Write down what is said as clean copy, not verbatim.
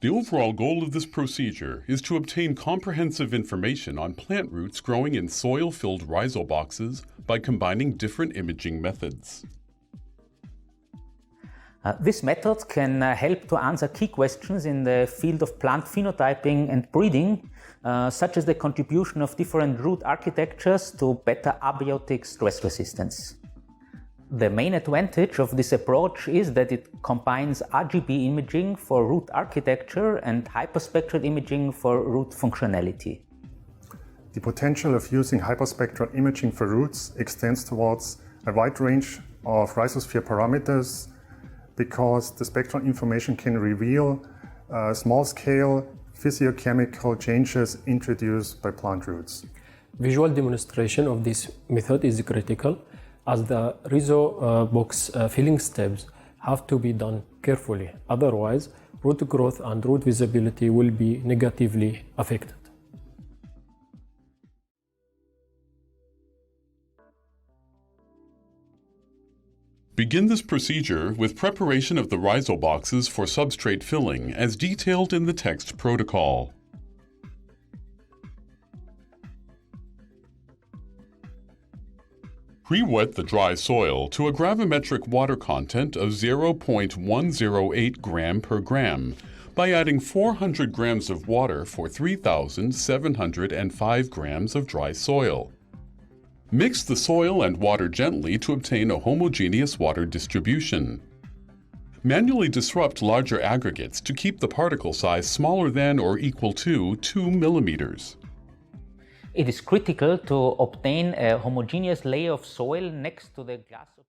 The overall goal of this procedure is to obtain comprehensive information on plant roots growing in soil-filled rhizoboxes by combining different imaging methods. This method can help to answer key questions in the field of plant phenotyping and breeding, such as the contribution of different root architectures to better abiotic stress resistance. The main advantage of this approach is that it combines RGB imaging for root architecture and hyperspectral imaging for root functionality. The potential of using hyperspectral imaging for roots extends towards a wide range of rhizosphere parameters because the spectral information can reveal small-scale physiochemical changes introduced by plant roots. Visual demonstration of this method is critical, as the rhizobox filling steps have to be done carefully. Otherwise, root growth and root visibility will be negatively affected. Begin this procedure with preparation of the rhizoboxes for substrate filling as detailed in the text protocol. Pre-wet the dry soil to a gravimetric water content of 0.108 gram per gram by adding 400 grams of water for 3,705 grams of dry soil. Mix the soil and water gently to obtain a homogeneous water distribution. Manually disrupt larger aggregates to keep the particle size smaller than or equal to 2 millimeters. It is critical to obtain a homogeneous layer of soil next to the glass.